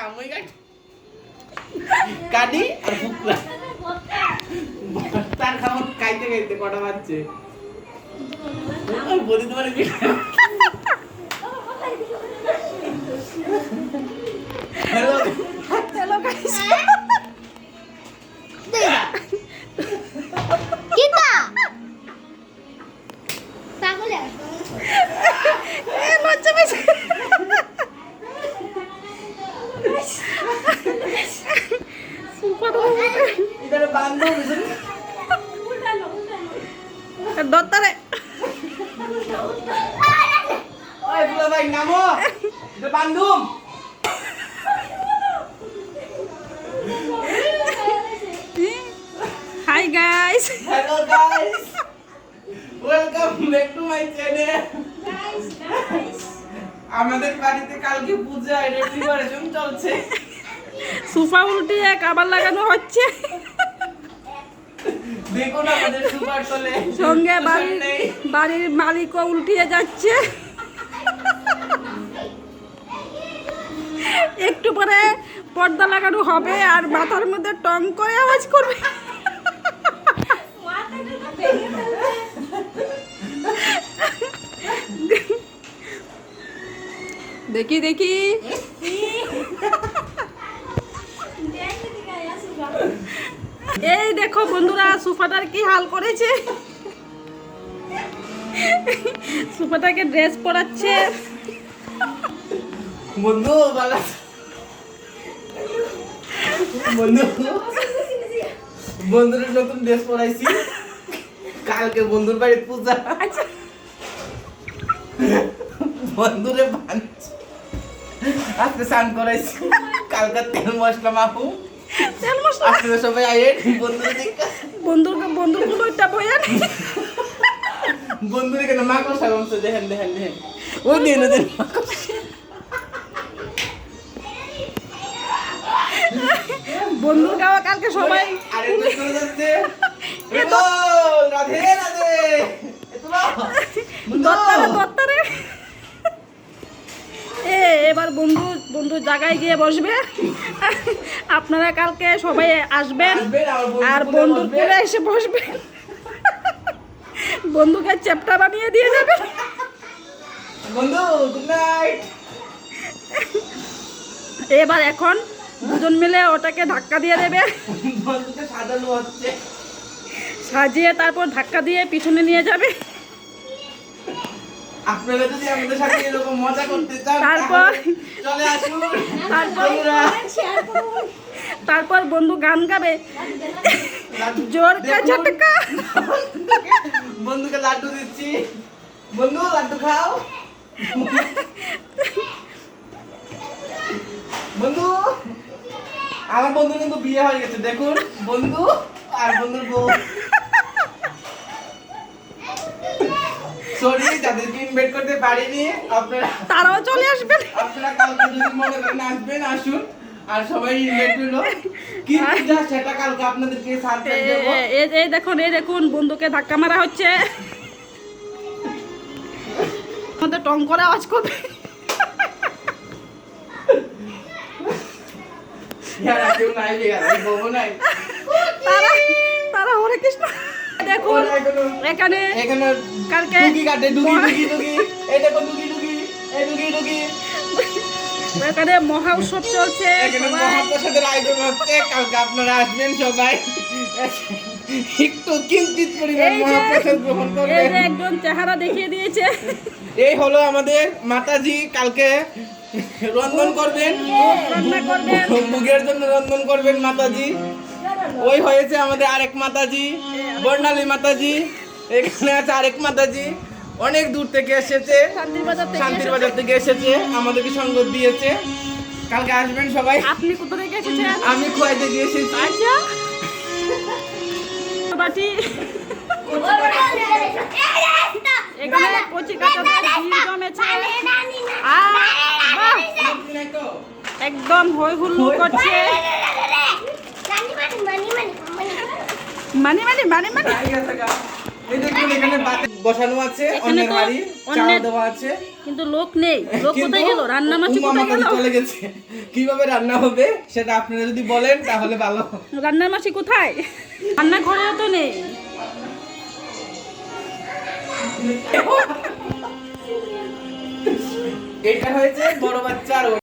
মই কাটি আর ফুকরা তার খাবার খাইতে খাইতে কটা বাজছে বলি তোমার হ্যালো হ্যালো গাইস কিটা তাহলে এ লজ্জা পেয়েছে সুপার इधर बांधो দত্তারে ओए बुला भाई नामो इधर बांधो hi guys hello guys welcome back to my channel আমাদের বাড়িতে কালকে পূজা এটা প্রিপারেশন চলছে সোফা উল্টিয়ে কভার লাগানো হচ্ছে দেখো না আমাদের সুপার চলে সঙ্গে বাড়ির মালিকও উল্টিয়ে যাচ্ছে একটু পরে পর্দা লাগানো হবে আর মাথার মধ্যে টং করে আওয়াজ করবে দেখি দেখি এই দেখো বন্ধুরা সোফাটার কি হাল করেছে সোফাটাকে ড্রেস পরাচ্ছে বন্ধু বালা বন্ধু বন্ধুর নতুন ড্রেস পরাইছি কালকে বন্ধুর বাড়িতে পূজা আচ্ছা বন্ধুরে বানছি আজকে স্নান করাইছি কালকে তেল মশলা মাখু তেল মশলা আপনারা সবাই আইয়েন বন্ধুরে দেখা বন্ধুর ওইটা বয়ান বন্ধুরে কেন মাকড় সাগমছে দেখেন দেখেন দেখেন ওই দিন ওই দিন বন্ধুর গাওয়া কালকে সবাই আরে তো চলে যাচ্ছে এতো রাধে রাধে এতো দত্তারে এবার বন্ধুর জায়গায় গিয়ে বসবে আপনারা কালকে সবাই আসবেন আর বন্ধুর কোলে এসে বসবে বন্ধুকে চ্যাপ্টা বানিয়ে দিয়ে যাবে বন্ধু গুড নাইট এবার এখন দুজন মিলে ওটাকে ধাক্কা দিয়ে দেবে বন্ধুকে সাজানো হচ্ছে সাজিয়ে তারপর ধাক্কা দিয়ে পিছনে নিয়ে যাবে আপনারা যদি আমাদের সাথে এরকম মজা করতে চান তারপর চলে আসুন তারপর বন্ধু গান গাবে জোর কা ঝটকা বন্ধুকে লাড্ডু দিচ্ছি বন্ধু লাড্ডু খাও বন্ধু আমার বন্ধু কিন্তু বিয়ে হয়ে গেছে দেখুন বন্ধু আর বন্ধুর বউ সরি যাদেরকে ইনভাইট করতে পারিনি আপনারা তারাও চলে আসবেন আপনারা কালকে যদি মনে করেন আসবেন আসুন আর সবাই ইনভাইট হলো কিন্তু যা সেটা কালকে আপনাদেরকে সারপ্রাইজ দেব এই দেখুন বন্ধুকে ধাক্কা মারা হচ্ছে আমাদের টং করে আওয়াজ করবে यार কেউ নাই यार বউ নাই তারা হরে কৃষ্ণ দেখুন এখানে কালকে ডুগি কাটে ডুগি এই দেখো ডুগি এই ডুগি এখানে মহা উৎসব চলছে এখানে মহাপ্রসাদের আয়োজন হচ্ছে কালকে আপনারা আসবেন সবাই একটু কিঞ্চিত পরিমাণ মহাপ্রসাদ গ্রহণ করবেন এই যে একজন চেহারা দেখিয়ে দিয়েছে এই হলো আমাদের মাতাজি কালকে রন্ধন করবেন রান্না করবেন মুগের জন্য রন্ধন করবেন মাতাজি ওই হয়েছে আমাদের আরেক মাতাজি বর্ণালী মাতাজি এখানে আছে আরেক মাতাজি অনেক দূর থেকে এসেছে শান্তির বাজার থেকে এসেছে আমাদেরকে সঙ্গ দিয়েছে কালকে আসবেন সবাই আপনি কোথা থেকে এসেছেন আমি খোয়াইতে গিয়ে এসেছি আচ্ছা বাটি এখানে কচি কাঁচা ভিড় জমেছে একদম হই হুল্লোড় করছে মানে এই দেখুন এখানে বাতি বসানো আছে অন্যের বাড়ি চাল দেওয়া আছে, কিন্তু লোক নেই। লোক কিন্তু কোথায় গেল? রান্না মাছি উমা কোথায় মাতাজি গেল? চলে গেছে। কিভাবে রান্না হবে সেটা আপনারা যদি বলেন তাহলে ভালো। রান্নার মাছি কোথায়? রান্না ঘরেও তো নেই। এটা হয়েছে বড় বাচ্চার